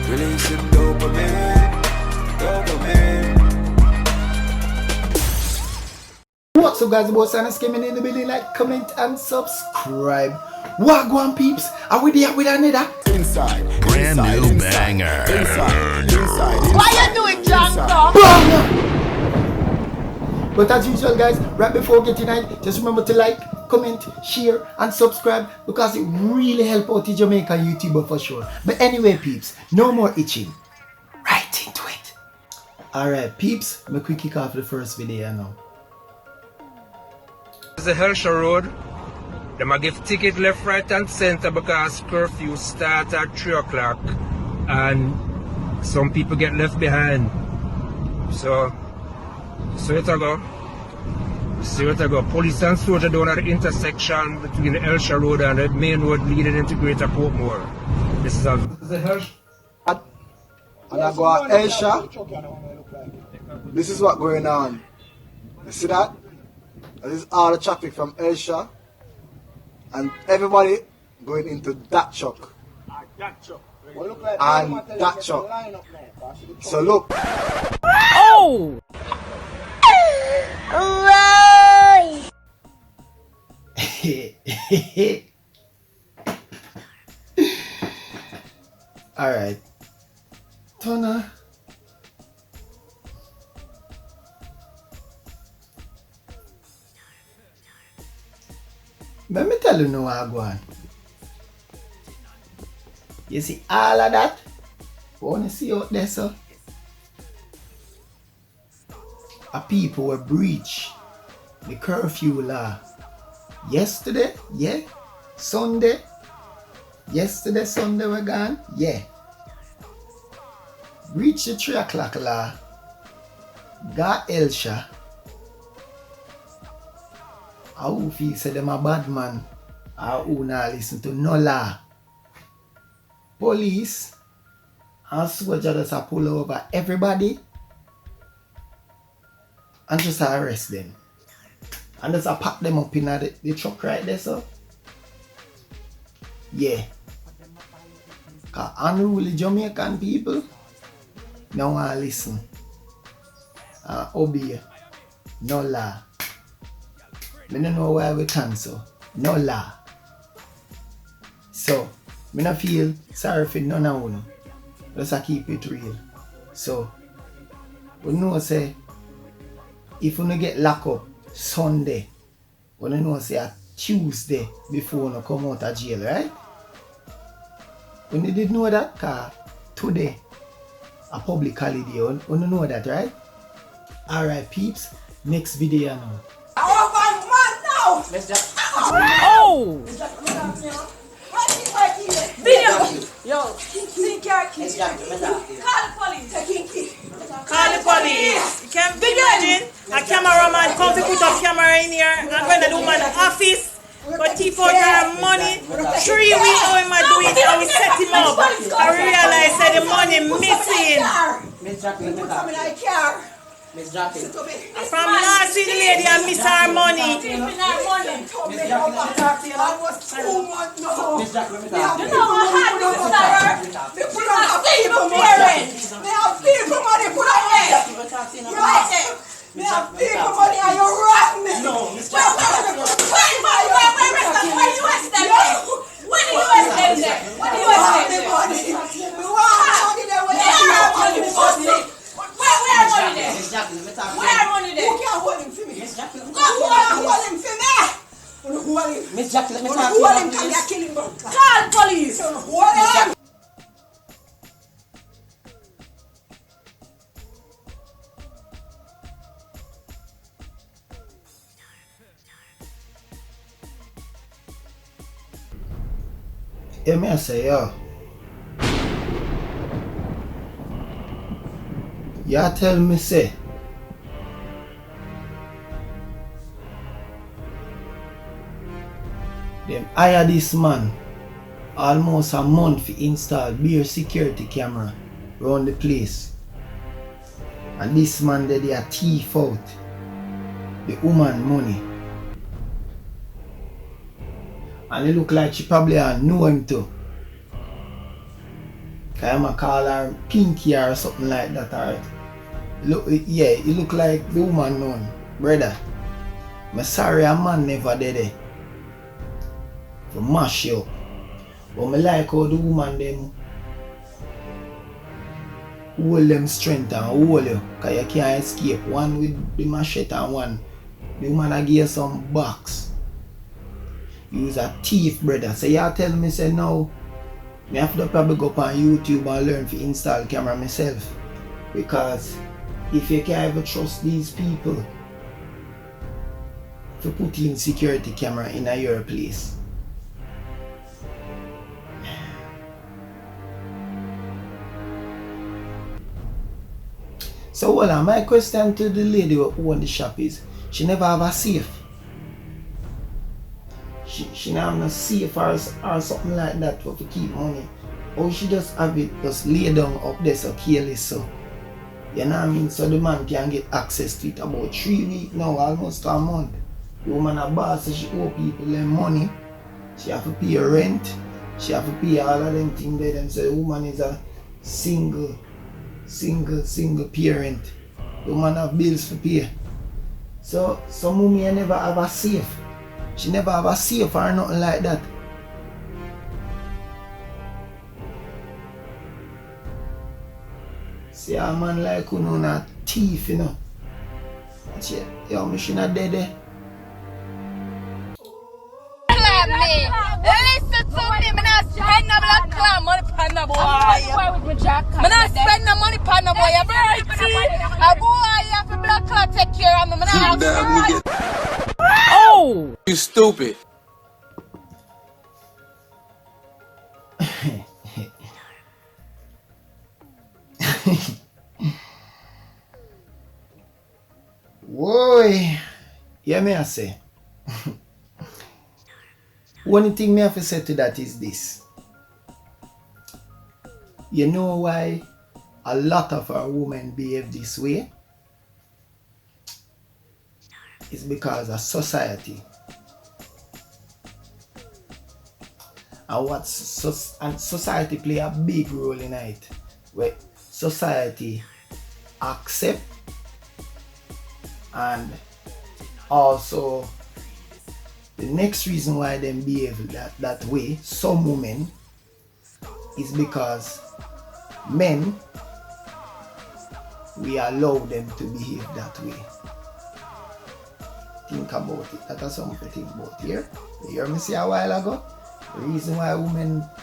Releasing dopamine. What's up guys, about Sana skimming in the building, like, comment and subscribe. Wagwan peeps, are we there with another? Inside. Brand new banger. Inside. Why you doing, Django? But as usual guys, right before getting out, just remember to like, comment, share and subscribe because it really helps out the Jamaican YouTuber for sure. But anyway peeps, no more itching. Right into it. Alright peeps, I'm quick kick off the first video now. It's the Hellshire road. They might give ticket left, right and center because curfew starts at 3 o'clock and some people get left behind. So it go. Police and soldiers down at the intersection between the Hellshire road and the main road leading into Greater Portmore. This is the Hellshire. And I go at Hellshire. This is what's going on. You see that? This is all the traffic from Hellshire. And everybody going into that truck. And that truck. So look. Oh! Alright. Tona. Let me tell you now what I go on. You see all of that? Wanna see out there, sir? A people were breach the curfew law. Yesterday, yeah. Sunday. Yesterday, Sunday we're gone, yeah. Breach the 3 o'clock law. Got Hellshire. Who feel say them a bad man or who not listen to no law. Police and soldiers just a pull over everybody and just arrest them. And just a pack them up in the truck right there, so. Yeah. Cause unruly Jamaican people now want to listen and obey no law. I don't know why we cancel. No law. So, I don't feel sorry for none of you. Just keep it real. So, we know say, if you get locked up Sunday, we know say a Tuesday before you come out of jail, right? When you did know that, cause today, a public holiday, you know that, right? Alright peeps, next video now. Oh! Video! Yo! Call the police! Call the police! You can imagine a cameraman come to put up camera in here and when the woman office but Tief out her money 3 weeks how am I doing it and we set him up. I realize that the money missing. From last week, the lady I miss her money. You know what hard this is her? We have people parents. We have people money put away. You like it? We have people money and you rock me. No, Mr. When you arrest them there? When you arrest them there? When you arrest them there? We want money there. We have money there. Where money there? Where money there? Who can hold him for me? Who can hold him for me? Who hold him? Miss Jackie, let me talk to you. Who hold him can get killing bro? Call police. Hold him. Yeah, me I say, yo. Y'all tell me, say, them hire this man almost a month to install beer security camera around the place. And this man they a thief out the woman money. And it look like she probably know him too. Cause I'ma call her Pinky or something like that, alright? Yeah, it look like the woman know him. Brother, I'm sorry a man never did it. For mash you up. But I like how the woman them hold them strength and hold you. Cause you can't escape. One with the machete and one. The woman I give you some box. Use a Tief, brother. So you tell me say no. I have to probably go up on YouTube and learn to install camera myself. Because if you can't ever trust these people to put in security camera in your place. So hold on, my question to the lady who own the shop is, she never have a safe. She never have no safe or something like that for to keep money. Or she just have it just lay down up there so careless so. You know what I mean? So the man can get access to it about 3 weeks now, almost a month. The woman a boss, so she owe people their money. She have to pay rent. She have to pay all of them things there. Them say the woman is a single parent. The woman have bills to pay. So some women never have a safe. She never have a safe or nothing like that. See a man like who know not thief, you know. Yo, me she not dead there. Listen to me, I'm not spend no black clown money pan no boy. I'm not spend no money pan no boy. I'm a boy, you have to black clown take care of me. I'm not. Oh! You stupid. Whoa, yeah, me I say. One thing me have to say to that is this. You know why a lot of our women behave this way? It's because of society. And society play a big role in it. Where society accept and also the next reason why they behave that way, some women, is because men, we allow them to behave that way. Think about it. That's something to think about here. You heard me say a while ago? The reason why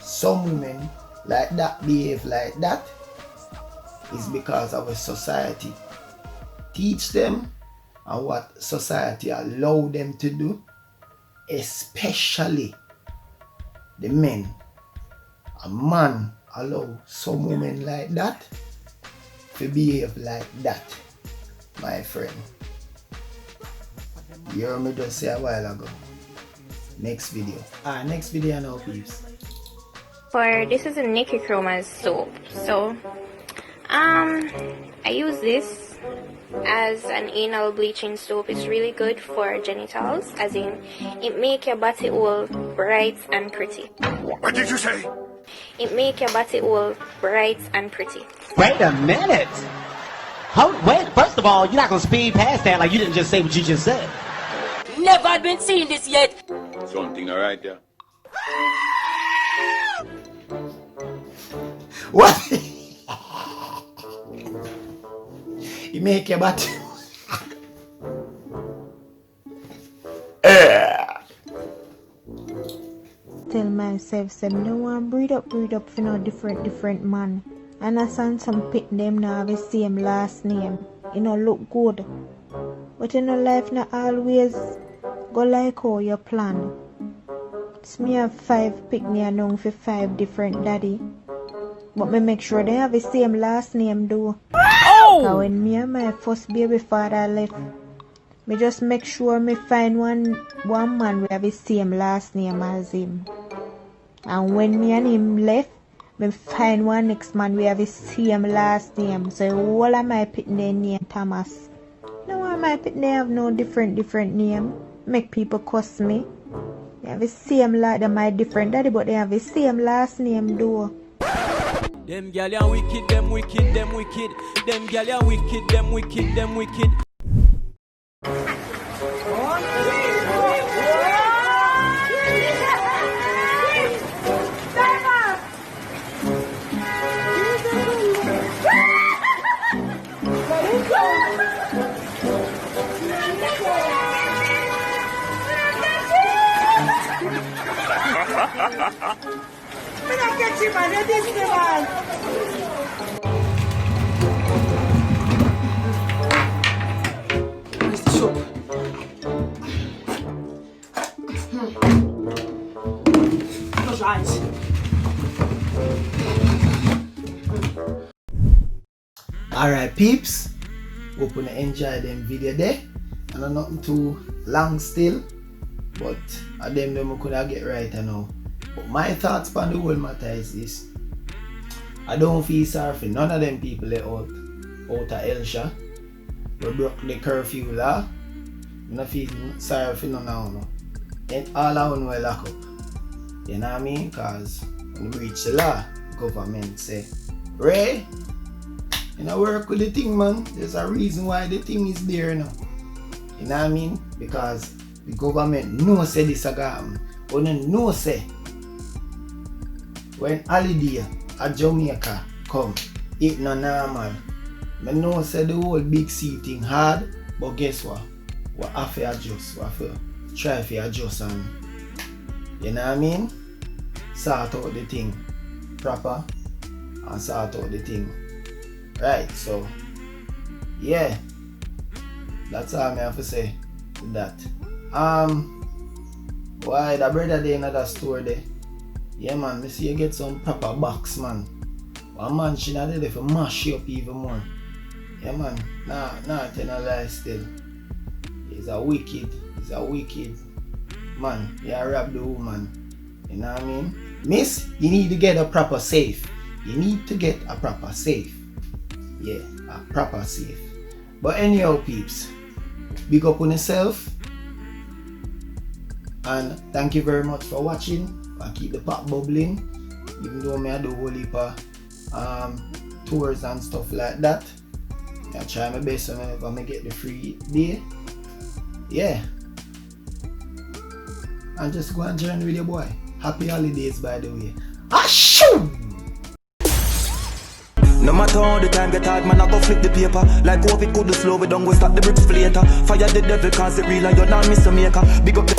some women like that behave like that is because our society teach them and what society allow them to do, especially the men. A man allow some women like that to behave like that, my friend. You heard me just say a while ago. Next video. Next video now, peeps. This is a Nikki Chroma's soap. So I use this as an anal bleaching soap. It's really good for genitals, as in it make your body all bright and pretty. What did you say? It make your body all bright and pretty. Wait a minute. Wait, first of all, you're not gonna speed past that like you didn't just say what you just said. Never been seeing this yet. Something alright there. What? You make your butt. Tell myself, say, no one breed up for no different man. And I saw some pick them now have the same last name. You know, look good. But in your life not always go like how you plan. It's me have 5 pick me along for 5 different daddy. But me make sure they have the same last name though. Cause when me and my first baby father left, me just make sure me find one man with the same last name as him. And when me and him left, me find one next man with the same last name. So all of my pit name Thomas. No one my pit name have no different name. Make people cuss me. You have the same like them, my different daddy, but they have the same last name though. Them gal are wicked, them wicked, them wicked. Them gal are wicked, them wicked, them wicked. Me not get you, man. It is the man. Where's the soup? Close your eyes. Alright peeps, hope you enjoy them video there. And I'm nothing too long still, but them I could have get right now. But my thoughts on the whole matter is this. I don't feel sorry for none of them people out of Hellshire. We broke the curfew law. I don't feel sorry for none of them. And all of them will lock up. You know what I mean? Because when we breach the law, government say, Ray, you know, work with the thing, man. There's a reason why the thing is there now. You know what I mean? Because the government knows say this a happen. But they know say when holiday at Jamaica come, it no normal. I know say the whole big C thing hard, but guess what? We have to adjust. We have to try to adjust and, you know what I mean? Sort out the thing proper and sort out the thing. Right, so yeah. That's all I have to say to that. Why the brother there in another store there? Yeah man, me see you get some proper box man. One man she not there for mash you up even more. Yeah man, nah tell no lie still. He's a wicked man. You rob the woman. You know what I mean? Miss, you need to get a proper safe. You need to get a proper safe. Yeah, a proper safe. But anyhow peeps, big up on yourself. And thank you very much for watching. I keep the pot bubbling. Even though I do a whole heap of tours and stuff like that. I try my best whenever I get the free day. Yeah. And just go and join with your boy. Happy holidays by the way. Ashoo! No matter how the time get hard, man, I go flip the paper. Like COVID could slow, we don't go stop the bricks for later. Fire the devil cause it real and you're not miss a maker. Big up the